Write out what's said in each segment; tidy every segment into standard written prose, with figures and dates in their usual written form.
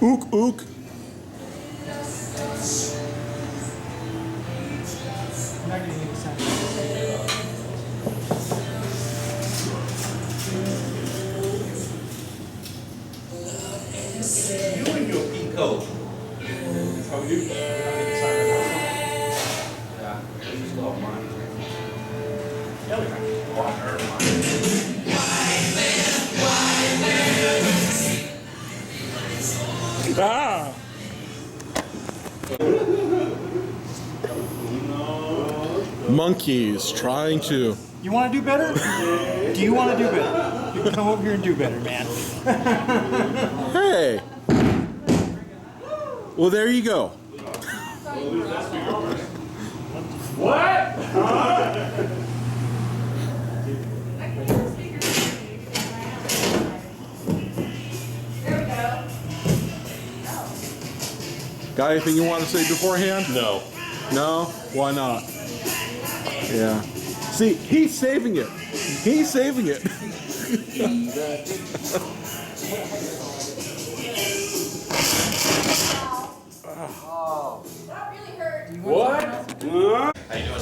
Ook, ook. You and your pink coat. Oh, you? Yeah, this is all mine. Yeah, we got water, Ah! Monkeys trying to. You want to do better? Do you want to do better? You come over here and do better, man. Hey! Well, there you go. What? Got anything you want to say beforehand? No. No? Why not? Yeah. See, he's saving it. He's saving it. That really hurt. What? How you doing?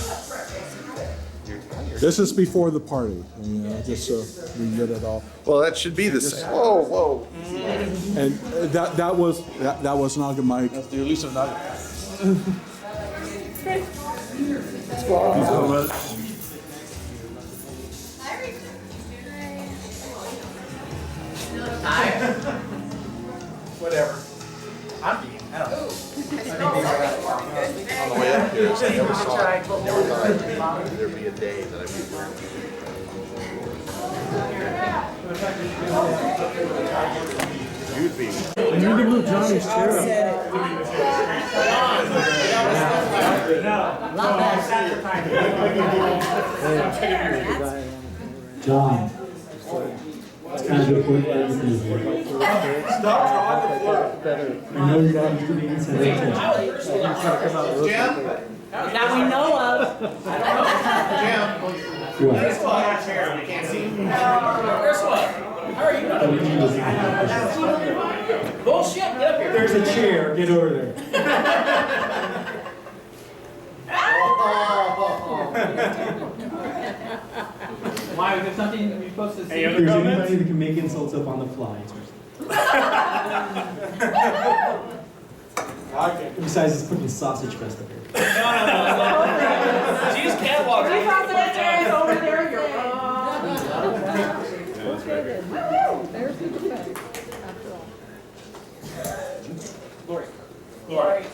This is before the party, just so we get it all. Well, that should be the same. Whoa, whoa. And that was Naga Mike. That's the elusive nugget. Whatever. I'm being. I don't know. On the way up here, so I never saw it. Never thought there'd be a day that I'd be You'd be. You need to move Johnny's chair up. John. It's kind of important for everything. Stop drawing the floor. I know you're not used to being sensitive. That we know of. What? Let's go on our chair. We can't see. Guess what? How are you doing? Bullshit, get up here. There's a chair. Get over there. Why? Is there something you're supposed to see? Any If other there's comments? anybody that can make insults up on the fly, it's Chris. Okay. Besides, it's putting a sausage fest up here. No. She just can't walk. Over there, you're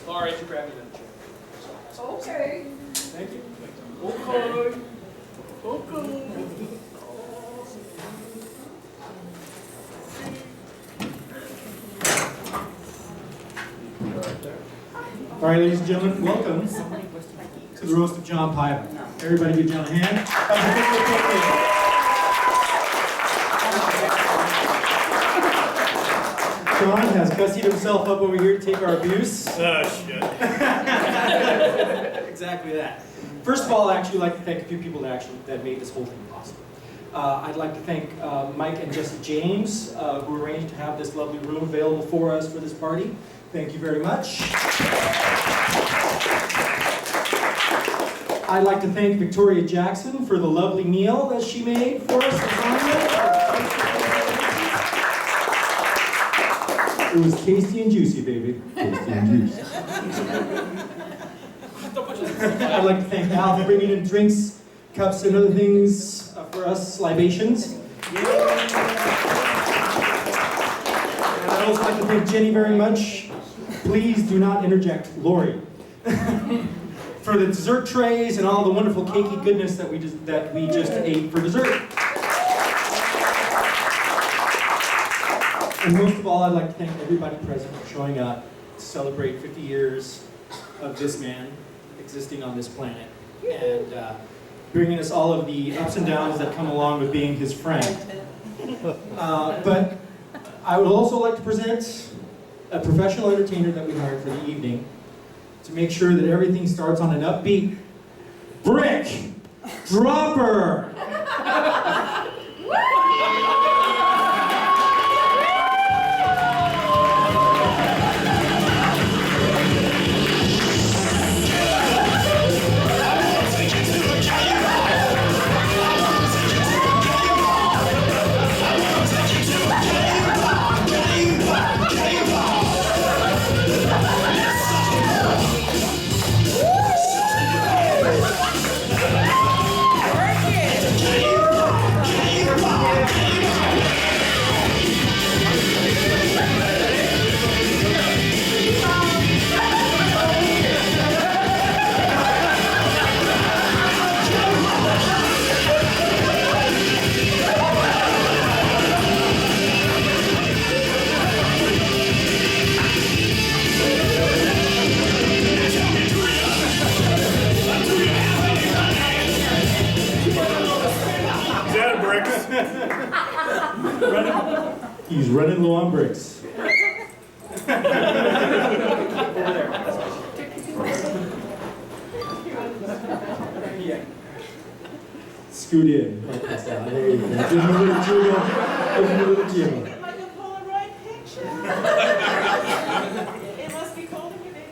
Lori, you grab me that chair. Okay. Thank you. Okay. All right, ladies and gentlemen, welcome to the roast of John Piva. Everybody give John a hand. John has gussied himself up over here to take our abuse. Oh, shit. Exactly that. First of all, I'd actually like to thank a few people that made this whole thing possible. I'd like to thank Mike and Jesse James, who arranged to have this lovely room available for us for this party. Thank you very much. I'd like to thank Victoria Jackson for the lovely meal that she made for us. It was tasty and juicy, baby. Tasty and juicy. I'd like to thank Al for bringing in drinks, cups, and other things for us libations. And I'd also like to thank Jenny very much. Please do not interject Lori. For the dessert trays and all the wonderful cakey goodness that we just ate for dessert. And most of all, I'd like to thank everybody present for showing up to celebrate 50 years of this man existing on this planet and bringing us all of the ups and downs that come along with being his friend. But I would also like to present a professional entertainer that we hired for the evening to make sure that everything starts on an upbeat brick dropper. Yeah. Scoot in. Like this, there you go. Give him a little jiggle. Give him a little jiggle. Like a Polaroid picture. It must be cold in your name.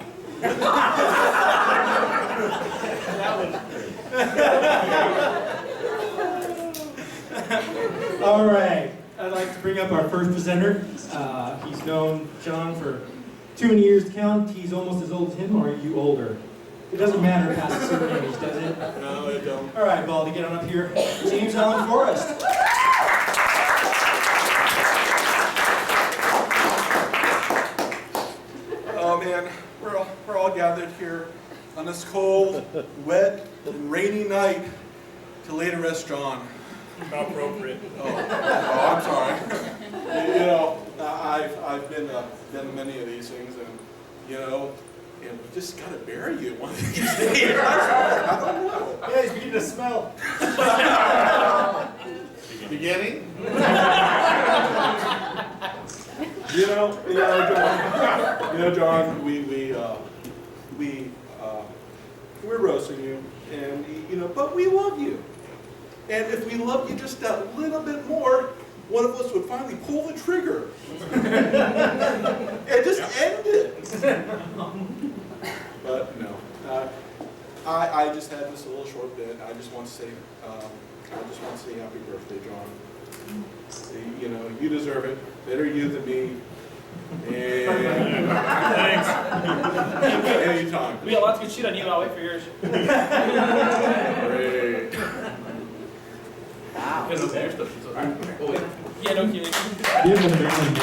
All right. I'd like to bring up our first presenter. He's known John for too many years to count. He's almost as old as him, or are you older? It doesn't matter past a certain age, does it? No, it don't. All right, Baldy, get on up here. James Allen Forrest. Oh man, we're all gathered here on this cold, wet, rainy night to lay to rest John. Not appropriate. Oh, I'm sorry. You know, I've been to many of these things, and you know, and we just gotta bury you one of these days. I don't know. Yeah, he's beginning to smell. Beginning. John, we're roasting you, and you know, but we love you. And if we loved you just that little bit more, one of us would finally pull the trigger and just end it. But no, I just had this little short bit. I just want to say happy birthday, John. You know, you deserve it. Better you than me. And thanks. Anytime. We got lots of good shit on you. I'll wait for yours. Great. Yeah, no kidding. Give him a man.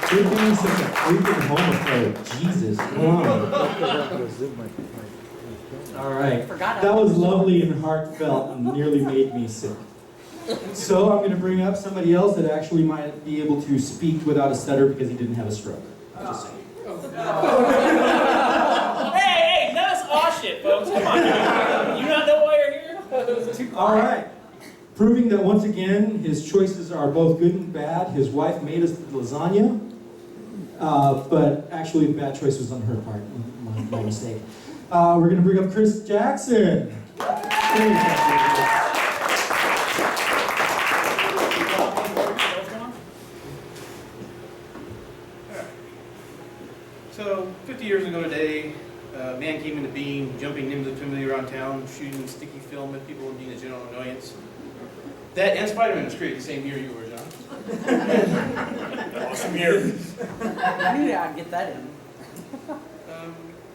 Quit being such a freaking homophobe. Jesus Christ. All right. That was lovely and heartfelt and nearly made me sick. So I'm going to bring up somebody else that actually might be able to speak without a stutter because he didn't have a stroke. Just saying. Hey, none of this aw shit, folks. Come on. You not know why you're here? All right. Proving that once again his choices are both good and bad. His wife made us lasagna, but actually the bad choice was on her part. My mistake. We're going to bring up Chris Jackson. So, 50 years ago today, a man came into being, jumping independently around town, shooting sticky film at people and being a general annoyance. That and Spider-Man was created the same year you were, John. Awesome year. I knew I'd get that in.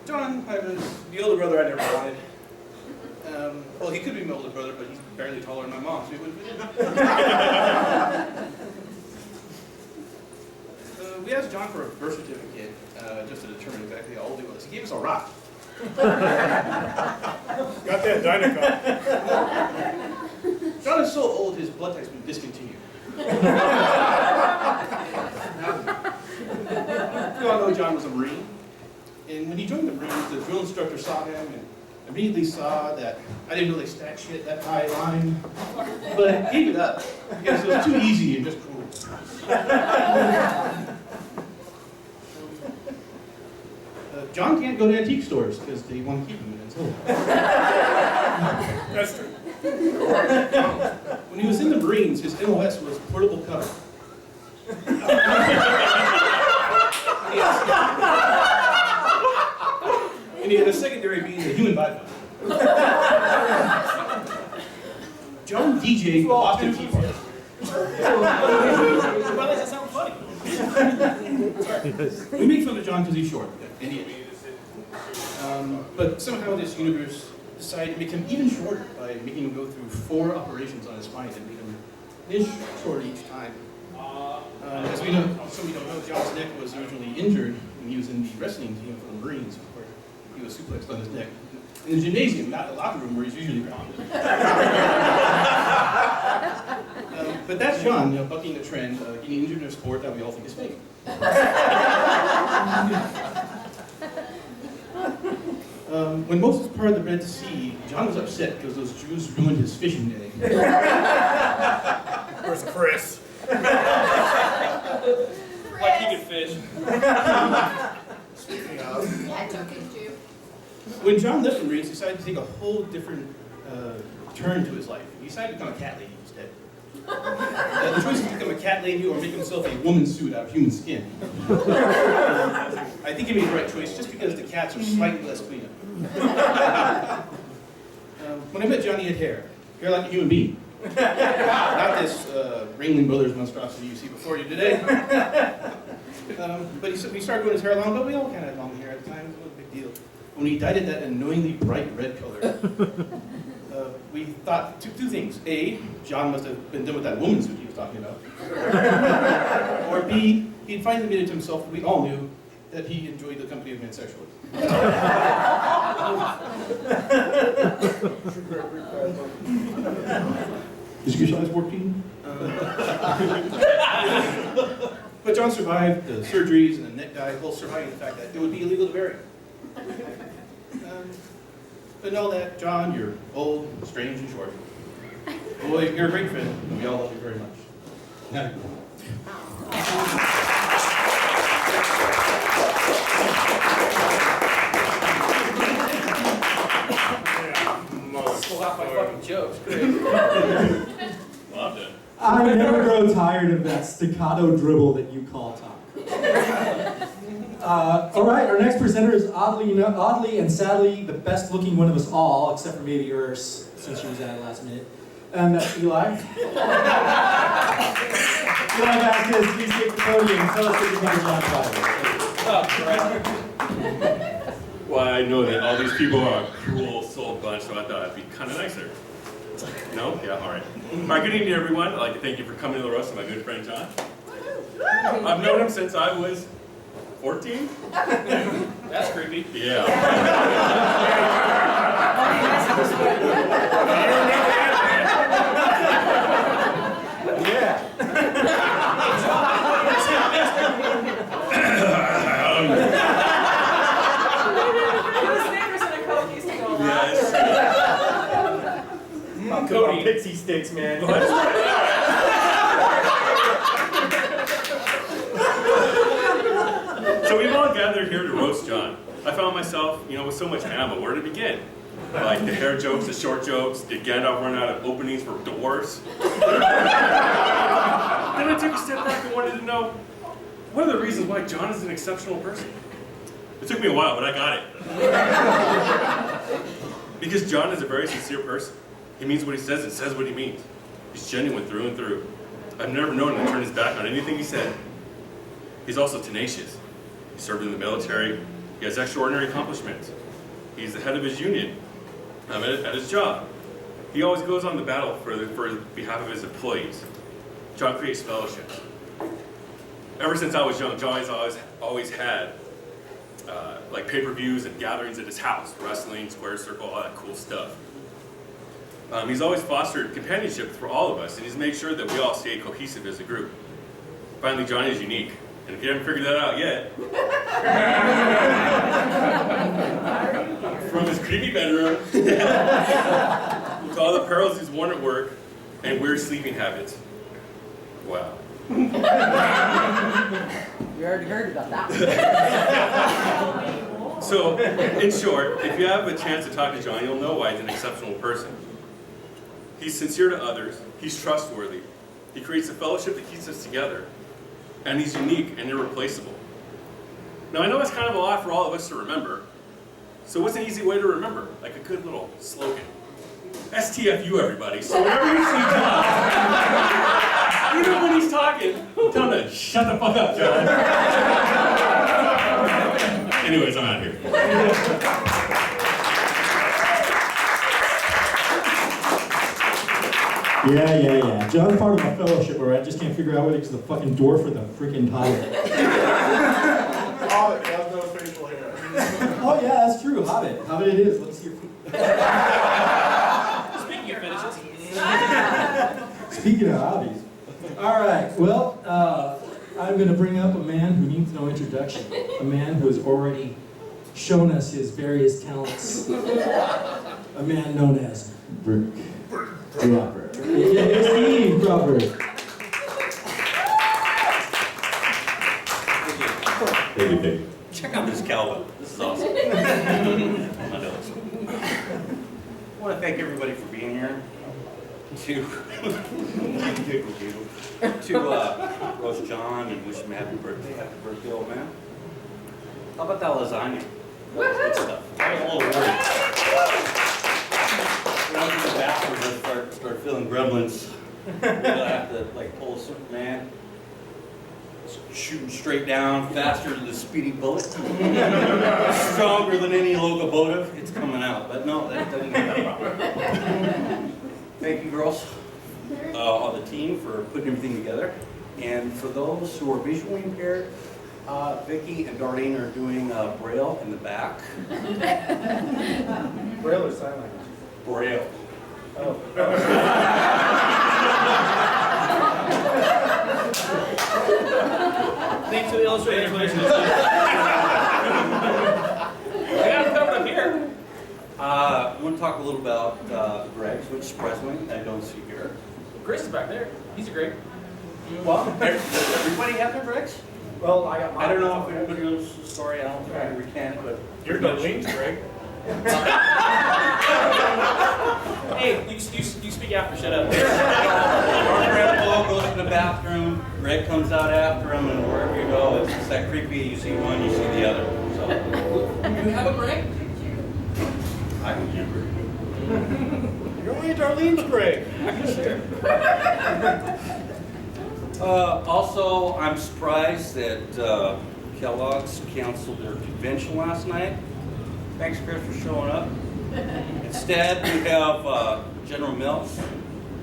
John, I was the older brother I never wanted. Well, he could be my older brother, but he's barely taller than my mom, so he wouldn't fit in. We asked John for a birth certificate just to determine exactly how old he was. He gave us a rock. Got that Dynacon. John is so old, his blood type's been discontinued. You all know John was a Marine. And when he joined the Marines, the drill instructor saw him and immediately saw that I didn't really stack shit that high line. But gave it up because it was too easy and just cool. John can't go to antique stores because they want to keep him in it. That's true. When he was in the Marines, his MOS was portable cutter. And he had a secondary being the human bipod. John DJ'd the Boston Tea Party. Why does that sound funny? We make fun of John because he's short, and he is. But somehow this universe decided to make him even shorter by making him go through 4 operations on his spine and make him an inch shorter each time. As we know, some of you don't know, John's neck was originally injured when he was in the wrestling team for the Marines, where he was suplexed on his neck. In the gymnasium, not the locker room where he's usually grounded. But that's John, bucking the trend, getting injured in a sport that we all think is fake. When Moses parted the Red Sea, John was upset because those Jews ruined his fishing day. Where's Chris? Like he could fish. Speaking of, Yeah, I took it too. when John left the Marines, he decided to take a whole different turn to his life. He decided to become a cat lady instead. The choice is to become a cat lady or make himself a woman's suit out of human skin. I think he made the right choice just because the cats are slightly less clean. When I met Johnny, he had hair like a human being. Not this Ringling Brothers monstrosity you see before you today. But we started growing his hair long, but we all kind of had long hair at the time. It wasn't a big deal. When he dyed it that annoyingly bright red color, we thought two things. A, John must have been done with that woman suit he was talking about. Or B, he'd finally admitted to himself that we all knew that he enjoyed the company of men sexually. Is your size 14? But John survived the surgeries and the neck dive, while surviving the fact that it would be illegal to bury him. But know that, John, you're old, strange, and short. Boy, you're a great friend, and we all love you very much. Now, Pull out my fucking jokes. Great. Loved it. I never grow tired of that staccato dribble that you call talk. All right, our next presenter is oddly and sadly the best looking one of us all, except for maybe Urs, since she was at it last minute. And that's Eli. Eli Vasquez, please take the podium and tell us what you think of John Pryor. Oh, well, I know that all these people are a cruel souled bunch, so I thought it'd be kind of nicer. No? Yeah, all right. All right, good evening, everyone. I'd like to thank you for coming to the roast of my good friend John. I've known him since I was 14? That's creepy. Yeah. Cody. Pixie sticks, man. So we've all gathered here to roast John. I found myself, with so much ammo. Where to begin? Like the hair jokes, the short jokes, did Gandalf run out of openings for dwarves? Then I took a step back and wanted to know, what are the reasons why John is an exceptional person? It took me a while, but I got it. Because John is a very sincere person. He means what he says and says what he means. He's genuine through and through. I've never known him to turn his back on anything he said. He's also tenacious. He served in the military. He has extraordinary accomplishments. He's the head of his union at his job. He always goes on the battle for behalf of his employees. John creates fellowships. Ever since I was young, John has always had like pay-per-views and gatherings at his house, wrestling, square circle, all that cool stuff. He's always fostered companionship for all of us, and he's made sure that we all stay cohesive as a group. Finally, John is unique, and if you haven't figured that out yet, from his creepy bedroom to all the perils he's worn at work and weird sleeping habits. Wow. You already heard about that one. So, in short, if you have a chance to talk to John, you'll know why he's an exceptional person. He's sincere to others, he's trustworthy, he creates a fellowship that keeps us together, and he's unique and irreplaceable. Now, I know that's kind of a lot for all of us to remember, so what's an easy way to remember? Like a good little slogan. STFU, everybody. So whenever you see John, even when he's talking, tell him to shut the fuck up, John. Anyways, I'm out of here. Yeah. John's part of my fellowship, where I just can't figure out whether he's the fucking dwarf or the freaking Hobbit. Hobbit has no facial hair. Oh yeah, that's true. Hobbit. Hobbit it is. Let's see your feet. Speaking of fetishes. Speaking of hobbies. All right. Well, I'm going to bring up a man who needs no introduction. A man who has already shown us his various talents. A man known as Brick Dropper. Yeah, Steve Dropper. Thank you, thank you. Check out this cowbell. This is awesome. My nose. I want to thank everybody for being here. To Roast John and wish him a happy birthday, old man. How about that lasagna? That was good stuff. I was a little worried. When I was in the bathroom, I start feeling gremlins. I have to like pull a Superman, shooting straight down, faster than the speedy bullet, stronger than any locomotive. It's coming out, but no, that doesn't have that problem. Thank you, girls, on the team for putting everything together, and for those who are visually impaired. Vicki and Darlene are doing Braille in the back. Braille or sign language? Braille. Oh. Thanks to the illustrators for listening. I got it covered up here. I want to talk a little about Greg's, which surprisingly I don't see here. Chris is back there. He's a great. Well, does everybody have their Greg's? Well, I got mine. I don't know if everybody knows the story. I don't think I recant it, but You're Darlene's, Greg. Hey, you speak after. Shut up. our grandpa goes to the bathroom, Greg comes out after him, and wherever you go, it's just that creepy. You see one, you see the other. So, You have a Greg? I can do it. You're only Darlene's, Greg. Also, I'm surprised that Kellogg's canceled their convention last night. Thanks, Chris, for showing up. Instead, we have General Mills,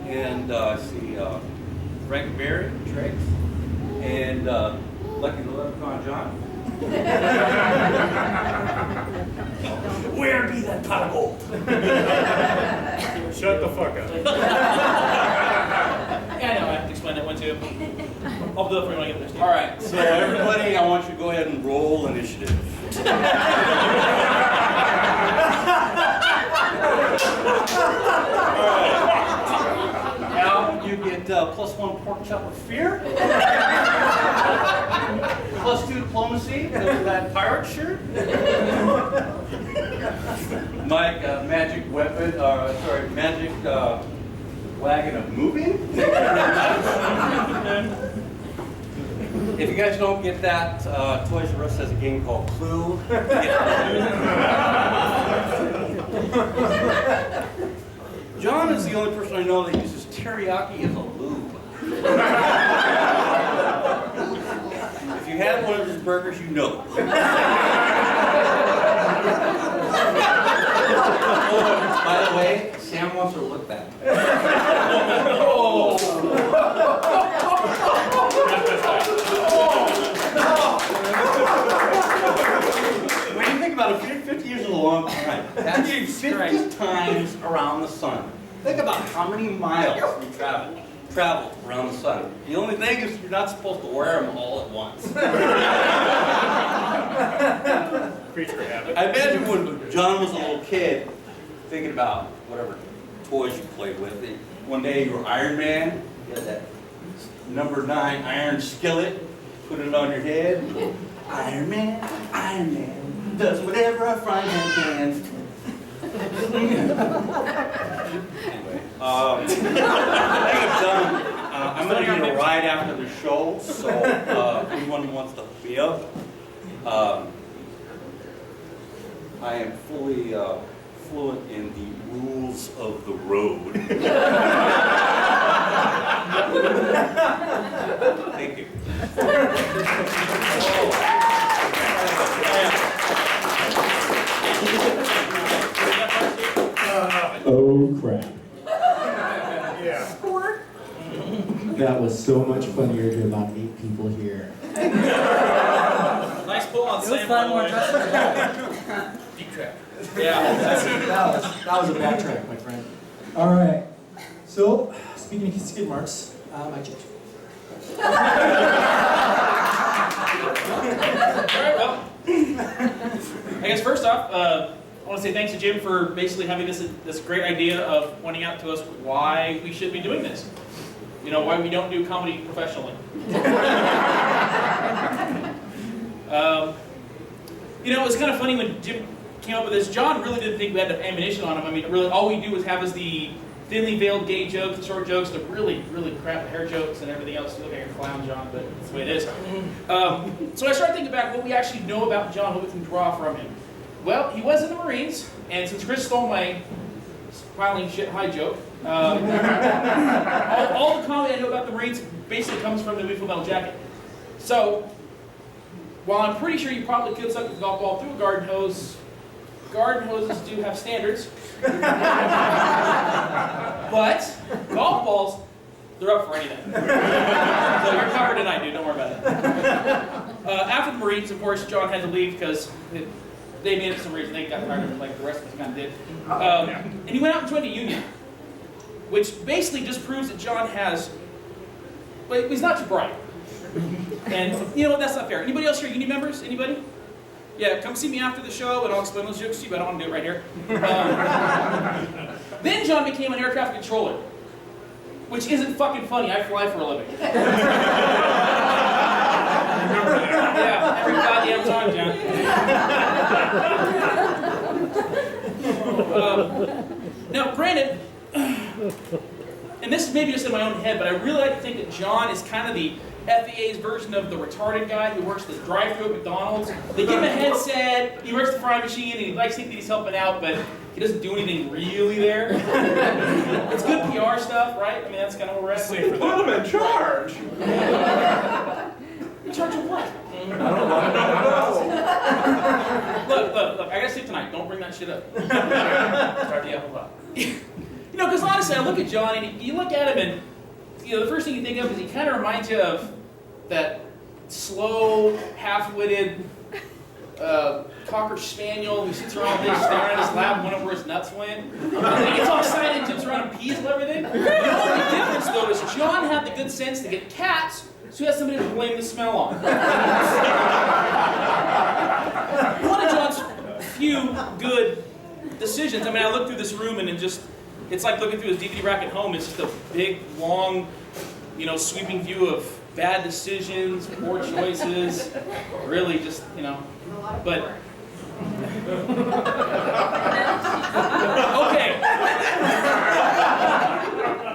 and I see Frank Berry, Triggs, and Lucky the Leprechaun John. Where be that pot of gold? Shut the fuck up. Yeah, I know. I have to explain that one too. I'll do it for you when I get there, Steve. All right, so everybody, I want you to go ahead and roll initiative. Now you get +1 pork chop of fear, +2 diplomacy because of that pirate shirt. Mike, magic weapon, magic wagon of moving. If you guys don't get that, Toys R Us has a game called Clue. John is the only person I know that uses teriyaki as a lube. If you had one of his burgers, you know. Oh, by the way, Sam wants her to look back. When you think about it, 50 years is a long time. That's 50 times around the sun. Think about how many miles we travel around the sun. The only thing is you're not supposed to wear them all at once. Creature habit. I imagine when John was a little kid, thinking about whatever toys you played with. One day you were Iron Man, you had that number 9 iron skillet, put it on your head. Iron Man, does whatever a frying pan can. Anyway, I think I'm done. I'm going to need a ride after the show, so if anyone wants to hook me up, I am fully fluent in the rules of the road. Thank you. Oh crap. Yeah. That was so much funnier to about 8 people here. Nice pull on It was Sam. fun, by the more way. Deep track. Yeah. That was a backtrack, my friend. All right. So, speaking of skid marks, my chips. All right, well, I guess first off, I want to say thanks to Jim for basically having this great idea of pointing out to us why we should be doing this. You know, why we don't do comedy professionally. You know, it was kind of funny when Jim came up with this. John really didn't think we had enough ammunition on him. I mean, really, all we do is have is the thinly veiled gay jokes, the short jokes, the really, really crap hair jokes, and everything else. You look like a clown, John, but that's the way it is. So I started thinking back what we actually know about John, what we can draw from him. Well, he was in the Marines, and since Chris stole my piling shit high joke, all the comedy I know about the Marines basically comes from the movie Full Metal Jacket. So, while I'm pretty sure you probably could suck a golf ball through a garden hose, garden hoses do have standards. But golf balls, they're up for anything. So you're covered tonight, dude. Don't worry about it. After the Marines, of course, John had to leave because they made it for some reason. They got tired of it like the rest of us kind of did. And he went out and joined a union, which basically just proves that John has, but he's not too bright. And you know what, that's not fair. Anybody else here union members? Anybody? Yeah, come see me after the show and I'll explain those jokes to you, but I don't want to do it right here. Then John became an air traffic controller, which isn't fucking funny. I fly for a living. Yeah, every goddamn time, John. Now, granted, and this is maybe just in my own head, but I really like to think that John is kind of the FAA's version of the retarded guy who works the drive-thru at McDonald's. They give him a headset, he works the frying machine, and he likes to think that he's helping out, but he doesn't do anything really there. It's good PR stuff, right? I mean, that's kind of what we're at. Put him in charge. In charge of what? I don't know. Look, I gotta sleep tonight. Don't bring that shit up. Start the apple pie. You know, because honestly, I look at John, and you look at him, and you know, the first thing you think of is he kind of reminds you of that slow, half-witted Cocker Spaniel who sits around there staring at his lap, wondering where his nuts went. And he gets all excited and jumps around and pees and everything. The only difference, though, is John had the good sense to get cats, so he has somebody to blame the smell on. One of John's few good decisions. I mean, I look through this room and it's like looking through his DVD rack at home. It's just a big, long, you know, sweeping view of bad decisions, poor choices, really just, you know, but... Okay.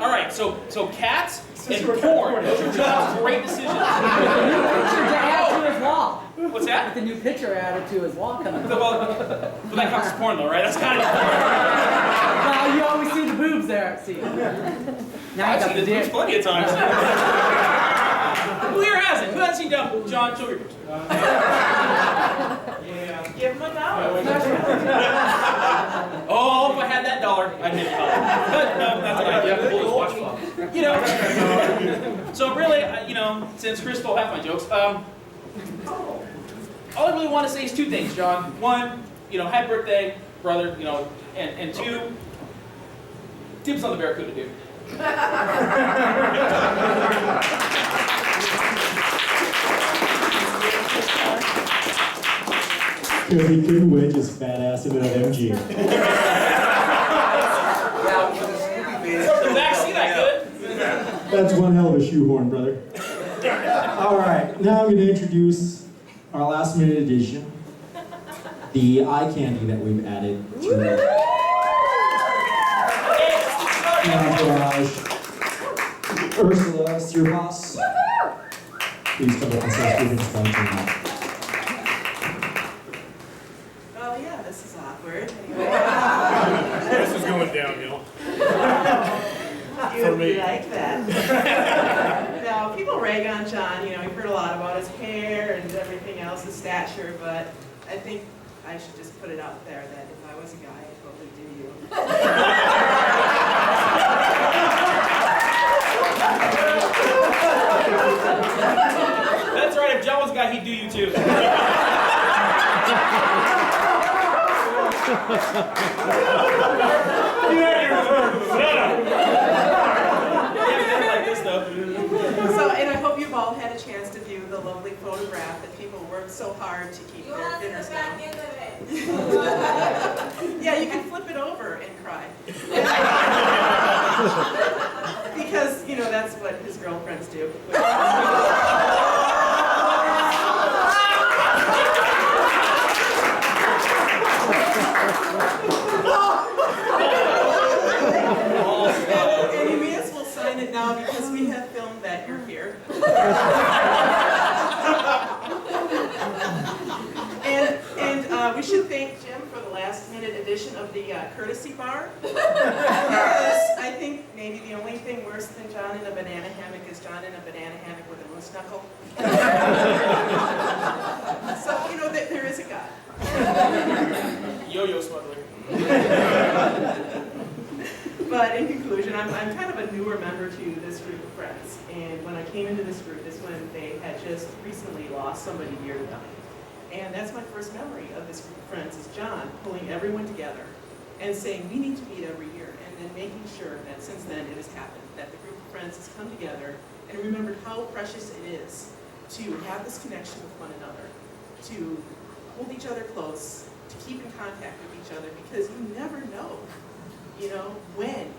All right, so cats and porn, those are John's great decisions. What's that? With the new picture added to his wall coming. Well, that counts as porn though, right? That's kind of porn. Well, you always see the boobs there. See. Now I've seen the boobs plenty of times. Who here hasn't? Who hasn't seen John? Show your boobs. Yeah. Give him $1. Oh, if I had that dollar, I'd make $1. But no, that's what I do. You know. So really, you know, since Chris stole half my jokes, all I really want to say is two things, John. One, you know, happy birthday, brother, you know, and two, dibs on the Barracuda, dude. He couldn't wedge his fat ass into that MG. The backseat I could. That's one hell of a shoehorn, brother. All right, now I'm going to introduce our last minute addition, the eye candy that we've added to our entourage. Ursula Sirpas, please come up and say a few things about your mouth. Oh yeah, this is awkward. This is going downhill. You would like that. No, people rag on John, you know, we've heard a lot about his hair and everything else, his stature, but I think I should just put it out there that if I was a guy, I'd probably do you. That's right, if John was a guy, he'd do you too. So, and I hope you've all had a chance to view the lovely photograph that people worked so hard to keep their dinners down. Yeah, you can flip it over and cry. Because, you know, that's what his girlfriends do. should thank Jim for the last minute edition of the courtesy bar. Because I think maybe the only thing worse than John in a banana hammock is John in a banana hammock with a moose knuckle. So, you know, there is a God. Yo-yo smuggler. But in conclusion, I'm kind of a newer member to this group of friends. And when I came into this group is when they had just recently lost somebody dear to them. And that's my first memory of this group of friends is John pulling everyone together and saying, we need to meet every year. And then making sure that since then it has happened, that the group of friends has come together and remembered how precious it is to have this connection with one another, to hold each other close, to keep in contact with each other, because you never know, you know, when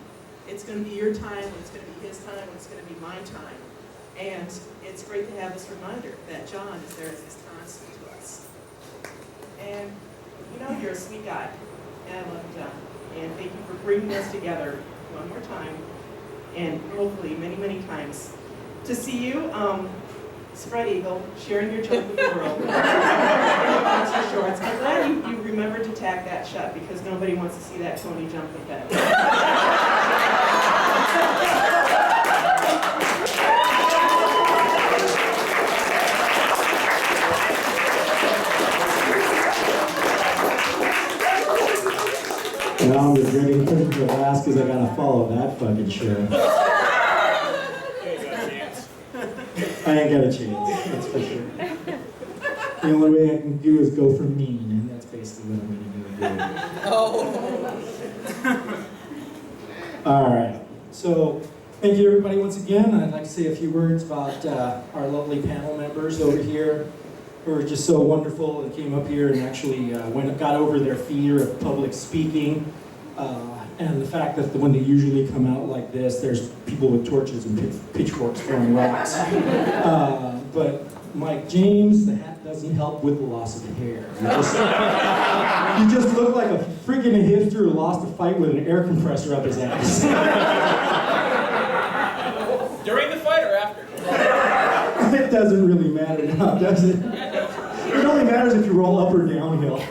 it's going to be your time, when it's going to be his time, when it's going to be my time. And it's great to have this reminder that John is there as this constant to us. And, you know, you're a sweet guy, and I love you, John. And thank you for bringing us together one more time, and hopefully many, many times. To see you, spread eagle, sharing your junk with the world. Shorts. I'm glad you remembered to tack that shut because nobody wants to see that Tony jump with that. Now I'm regretting putting it last because I gotta follow that fucking shit. I ain't got a chance, that's for sure. The only way I can do is go for mean, and that's basically what I'm gonna do. Oh. Alright, so thank you everybody once again. I'd like to say a few words about our lovely panel members over here who are just so wonderful and came up here and actually got over their fear of public speaking. And the fact that when they usually come out like this, there's people with torches and pitchforks throwing rocks. But Mike James, the hat doesn't help with the loss of hair. You just look like a friggin' hipster who lost a fight with an air compressor up his ass. During the fight or after? It doesn't really matter now, does it? It only matters if you roll up or downhill.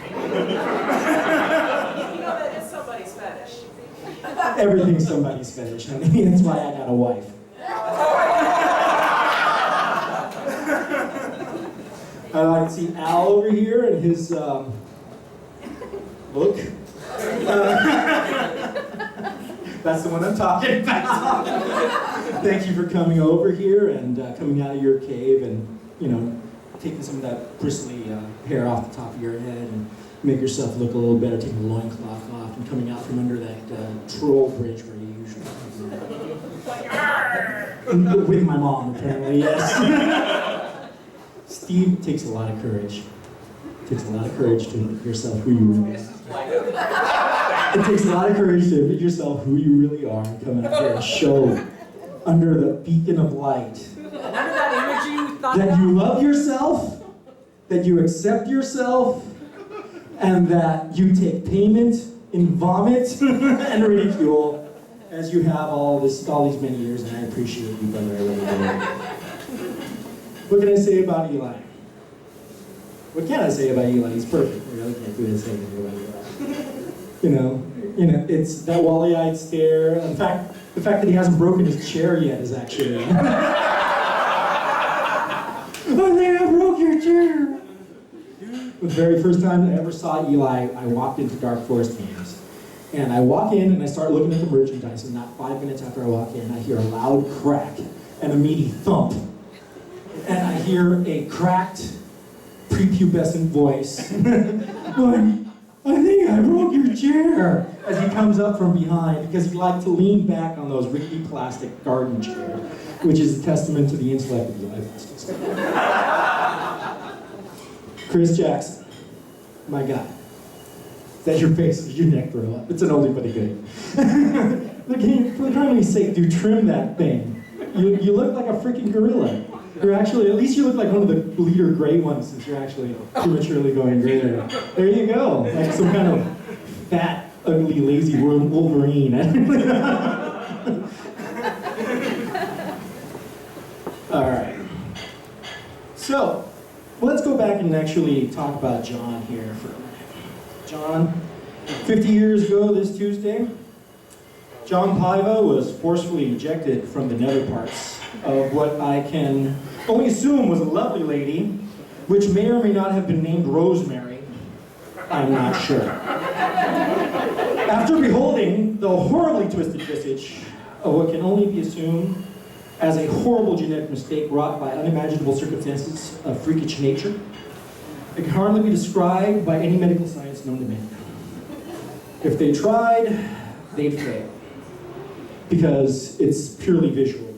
Everything's somebody's fetish, honey. That's why I got a wife. I'd like to see Al over here and his look. That's the one I'm talking about. Thank you for coming over here and coming out of your cave and, you know, taking some of that bristly hair off the top of your head and make yourself look a little better, taking the loincloth off and coming out from under that troll bridge where you usually with my mom, apparently, yes. Steve takes a lot of courage. It takes a lot of courage to make yourself who you really are. It takes a lot of courage to admit yourself who you really are and come out here and show under the beacon of light that you love yourself, that you accept yourself, and that you take payment in vomit and ridicule as you have all these many years, and I appreciate you, brother, I really do. What can I say about Eli? What can I say about Eli? He's perfect. I really can't do this thing about Eli. You know, it's that wally-eyed stare. In fact, the fact that he hasn't broken his chair yet is actually... I think I broke your chair. The very first time I ever saw Eli, I walked into Dark Forest Games. And I walk in and I start looking at the merchandise, and not 5 minutes after I walk in, I hear a loud crack and a meaty thump. And I hear a cracked, prepubescent voice going, I think I broke your chair, as he comes up from behind, because he liked to lean back on those rickety plastic garden chairs, which is a testament to the intellect of Eli. Chris Jackson, my guy. Is that your face? Did your neck throw up? It's an oldie but a goodie. Look, for Christ's sake, dude, trim that thing. You look like a freaking gorilla. You're actually, at least you look like one of the bleeder gray ones since you're actually prematurely going gray there. There you go. Like some kind of fat, ugly, lazy Wolverine. All right. So, let's go back and actually talk about John here for a minute. John. 50 years ago this Tuesday, John Paiva was forcefully ejected from the nether parts of what I can only assume was a lovely lady, which may or may not have been named Rosemary. I'm not sure. After beholding the horribly twisted visage of what can only be assumed as a horrible genetic mistake wrought by unimaginable circumstances of freakish nature, it can hardly be described by any medical science known to man. If they tried, they'd fail, because it's purely visual.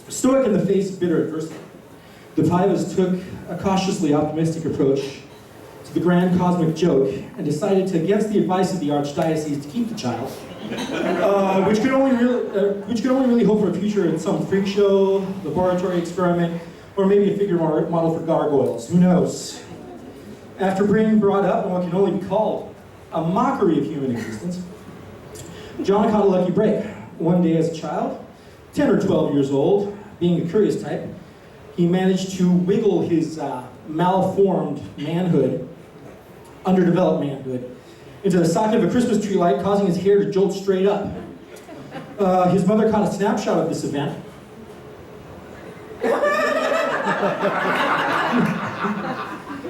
Stoic in the face of bitter adversity, the Paivas took a cautiously optimistic approach to the grand cosmic joke and decided to, against the advice of the archdiocese, to keep the child, which could only really hope for a future in some freak show, laboratory experiment, or maybe a figure model for gargoyles. Who knows? After being brought up in what can only be called a mockery of human existence, John caught a lucky break. One day as a child, 10 or 12 years old, being a curious type, he managed to wiggle his malformed manhood, underdeveloped manhood, into the socket of a Christmas tree light, causing his hair to jolt straight up. His mother caught a snapshot of this event.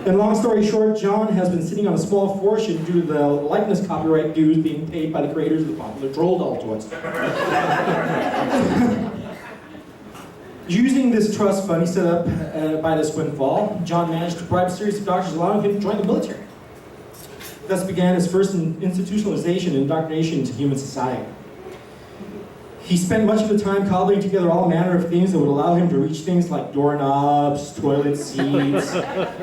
And long story short, John has been sitting on a small fortune due to the likeness copyright dues being paid by the creators of the popular troll doll toys. Using this trust fund he set up by this windfall, John managed to bribe a series of doctors allowing him to join the military. Thus began his first institutionalization and indoctrination into human society. He spent much of the time cobbling together all manner of things that would allow him to reach things like doorknobs, toilet seats,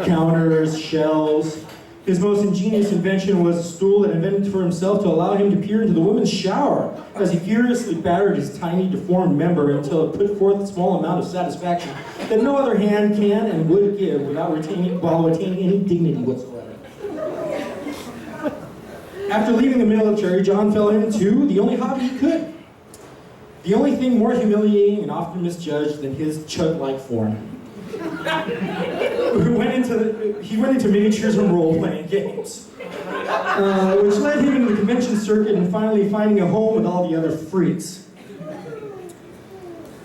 counters, shelves. His most ingenious invention was a stool that invented for himself to allow him to peer into the women's shower as he furiously battered his tiny, deformed member until it put forth a small amount of satisfaction that no other hand can and would give while retaining any dignity whatsoever. After leaving the military, John fell into the only hobby he could. The only thing more humiliating and often misjudged than his chug-like form. He went into miniatures and role-playing games, which led him into the convention circuit and finally finding a home with all the other freaks.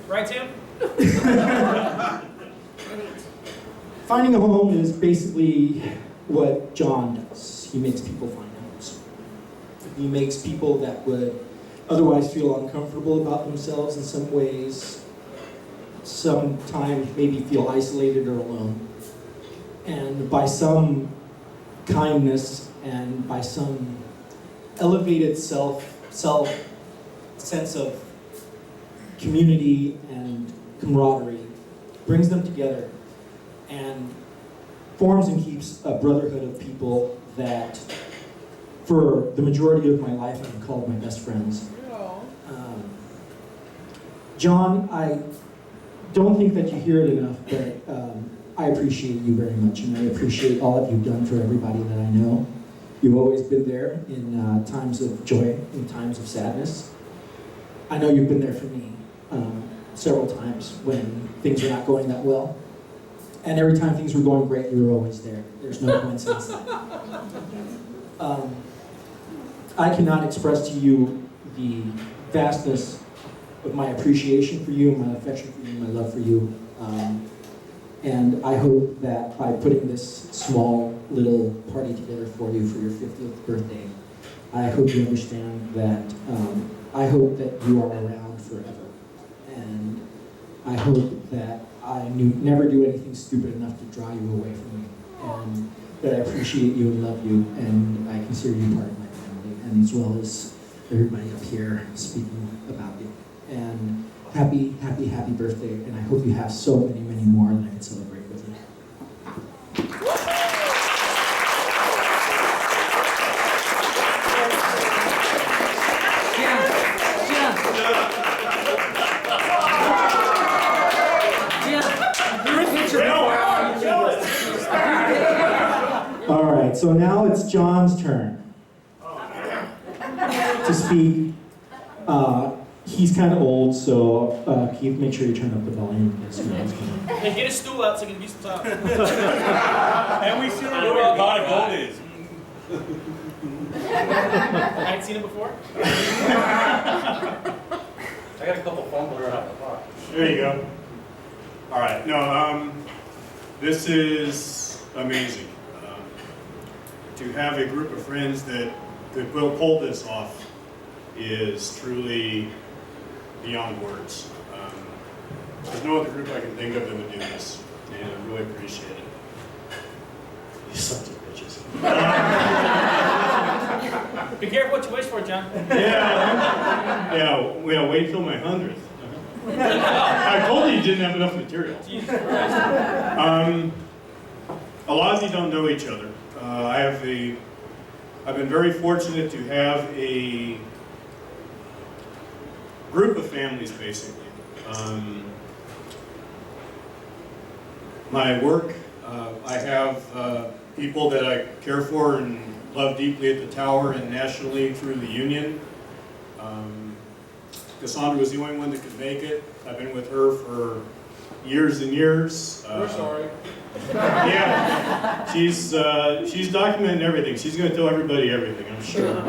Right, Tim? Finding a home is basically what John does. He makes people find homes. He makes people that would otherwise feel uncomfortable about themselves in some ways, sometimes maybe feel isolated or alone. And by some kindness and by some elevated sense of community and camaraderie, brings them together and forms and keeps a brotherhood of people that for the majority of my life I've called my best friends. John, I don't think that you hear it enough, but I appreciate you very much, and I appreciate all that you've done for everybody that I know. You've always been there in times of joy, in times of sadness. I know you've been there for me several times when things were not going that well. And every time things were going great, you were always there. There's no coincidence. I cannot express to you the vastness of my appreciation for you, my affection for you, my love for you. And I hope that by putting this small little party together for you for your 50th birthday, I hope you understand that I hope that you are around forever. And I hope that I never do anything stupid enough to draw you away from me. And that I appreciate you and love you, and I consider you part of my family, and as well as everybody up here speaking about you. And happy, happy, happy birthday, and I hope you have so many, many more that I can celebrate with you. All right, so now it's John's turn to speak. He's kind of old, so Keith, make sure you turn up the volume. Hey, get a stool out so I can be some time. And we see where our pot of gold is. hadn't seen it before. I got a couple fumbles right off the park. There you go. All right. No, this is amazing. To have a group of friends that could pull this off is truly beyond words. There's no other group I can think of that would do this, and I really appreciate it. You sons of bitches. Be careful what you wish for, John. Yeah, wait till my 100th. I told you didn't have enough material. Jesus Christ. A lot of you don't know each other. I've been very fortunate to have a group of families, basically. My work, I have people that I care for and love deeply at the Tower and nationally through the union. Cassandra was the only one that could make it. I've been with her for years and years. We're sorry. Yeah, she's documenting everything. She's going to tell everybody everything, I'm sure.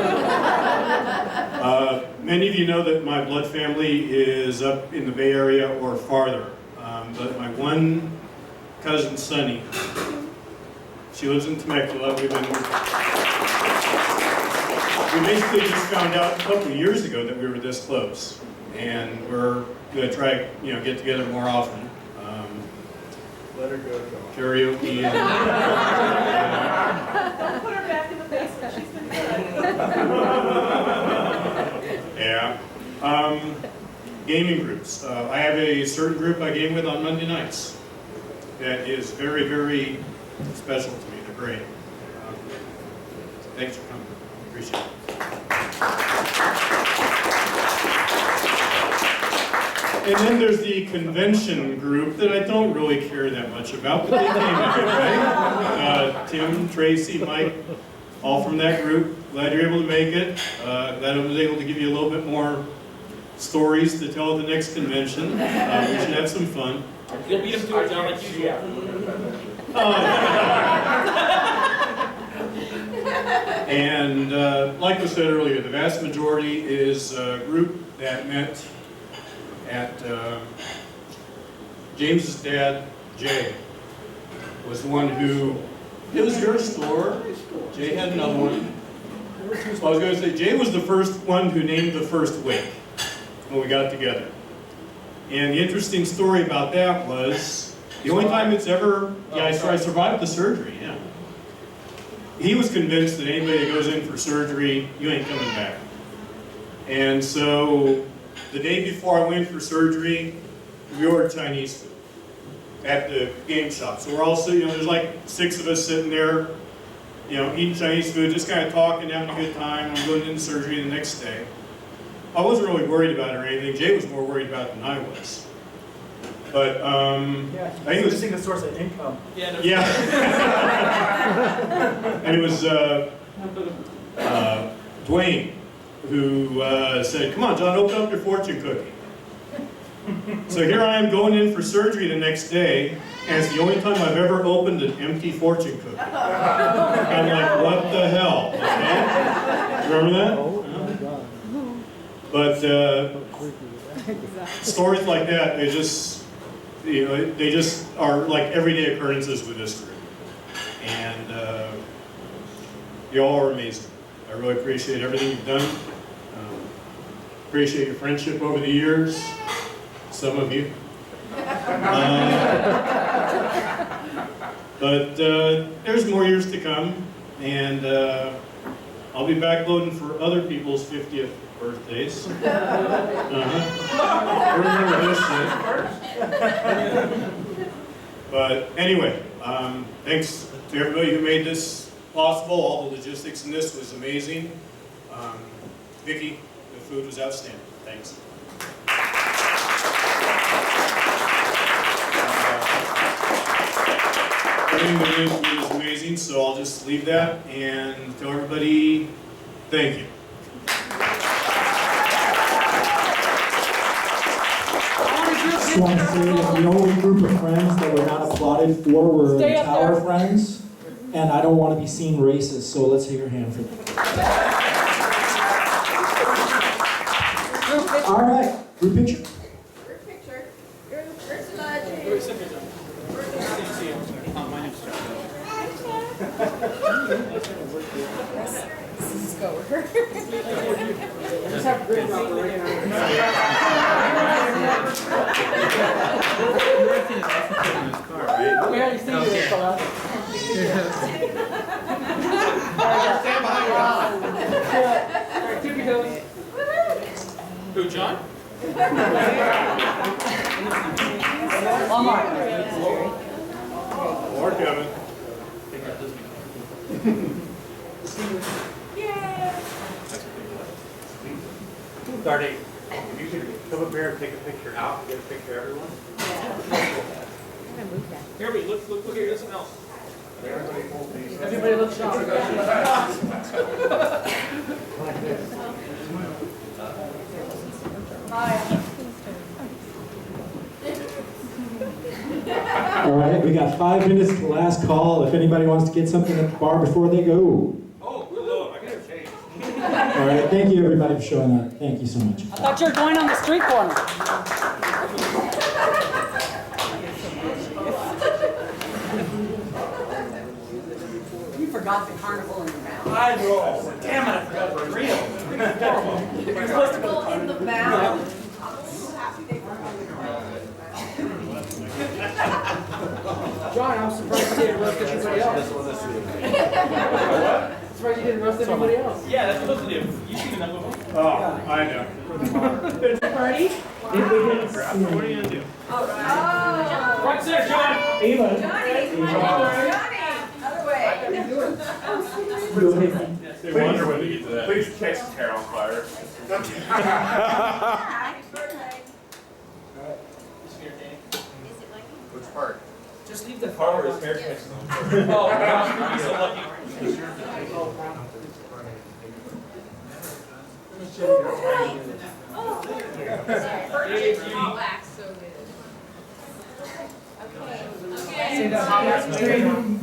Many of you know that my blood family is up in the Bay Area or farther. But my one cousin, Sunny, she lives in Temecula. We basically just found out a couple of years ago that we were this close, and we're going to try, get together more often. Let her go, John. Karaoke and Don't put her back in the basement, she's been good. yeah. Gaming groups. I have a certain group I game with on Monday nights that is very, very special to me. They're great. So thanks for coming. Appreciate it. And then there's the convention group that I don't really care that much about, but they came anyway. Tim, Tracy, Mike, all from that group. Glad you're able to make it. Glad I was able to give you a little bit more stories to tell at the next convention. We should have some fun. You'll beat him to it, John, like usual. And like I said earlier, the vast majority is a group that met at James's dad, Jay, was the one who, it was your store. Jay had another one. I was going to say, Jay was the first one who named the first wake when we got together. And the interesting story about that was, the only time it's ever, I survived the surgery, yeah. He was convinced that anybody that goes in for surgery, you ain't coming back. And so, the day before I went for surgery, we ordered Chinese food at the game shop. So we're all sitting, there's like 6 of us sitting there, eating Chinese food, just kind of talking, having a good time. I'm going into surgery the next day. I wasn't really worried about it or anything. Jay was more worried about it than I was. But I think it was missing a source of income. Yeah. And it was Dwayne who said, "Come on, John, open up your fortune cookie." So here I am going in for surgery the next day, and it's the only time I've ever opened an empty fortune cookie. I'm like, what the hell? Okay? Remember that? Oh my God. But stories like that, they just are like everyday occurrences with this group. And you all are amazing. I really appreciate everything you've done. Appreciate your friendship over the years. Some of you. But there's more years to come, and I'll be backloading for other people's 50th birthdays. Remember this shit. But anyway, thanks to everybody who made this possible. All the logistics in this was amazing. Vicki, the food was outstanding. Thanks. Everything we did was amazing, so I'll just leave that and tell everybody thank you. Just want to say that the only group of friends that were not applauded for were the Tower friends, and I don't want to be seen racist, so let's take your hand for that. All right, group picture. Group picture. First slide. My name's John. Just have great We already seen you, fella. Stand behind Alright, keep your toes. Who, John? Walmart. Or Kevin. Darty, if you could come up here and take a picture out, get a picture of everyone. Here, wait, look here, there's something else. Everybody looks shocked. All right, we got 5 minutes to the last call. If anybody wants to get something at the bar before they go. Oh, good lord, I gotta change. All right, thank you everybody for showing up. Thank you so much. I thought you were going on the street corner. You forgot the carnival in your mouth. I know. Damn it, I forgot it was real. You're supposed to go In the mouth. John, I'm surprised you didn't roast everybody else. Surprised you didn't roast everybody else. Yeah, that's supposed to do. You see the number one? Oh, I know. Party? What are you gonna do? Oh. Front center, John! Ava. Other way. They wonder when they get to that. Please catch his hair on fire. Happy birthday. Which part? Just leave the Part where his hair catches on. Oh, gosh, you're so lucky.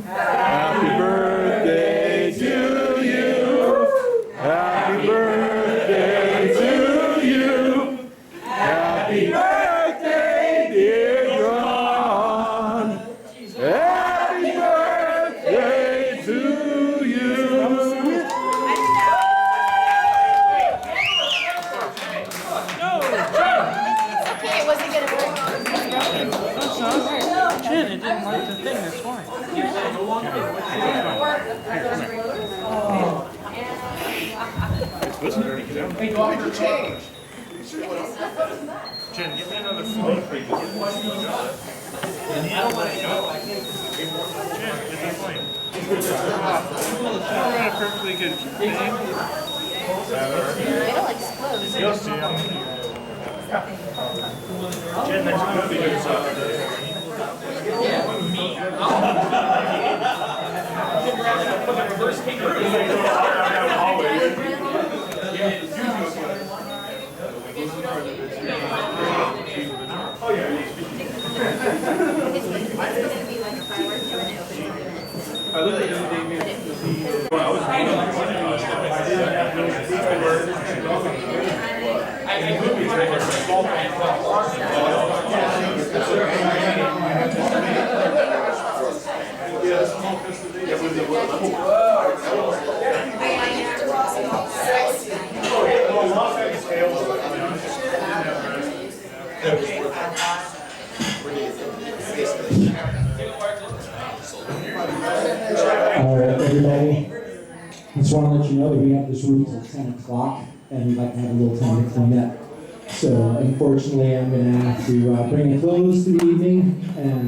Happy birthday to you. Happy birthday to you. Happy birthday, dear John. Happy birthday to you. Okay, was it gonna work? Jen, it didn't like the thing, that's why. Hey, do I have to change? Jen, give me another phone for you. I don't want to go. I can't. Jen, get that plane. We're at a perfectly good It'll explode. You'll see. Jen, there's going to be good stuff. Reverse kangaroo. Oh, yeah. I looked at everything. All right, everybody. Just want to let you know that we have this room till 10 o'clock, and we'd like to have a little time to clean up. So, unfortunately, I'm going to have to bring a close to the evening, and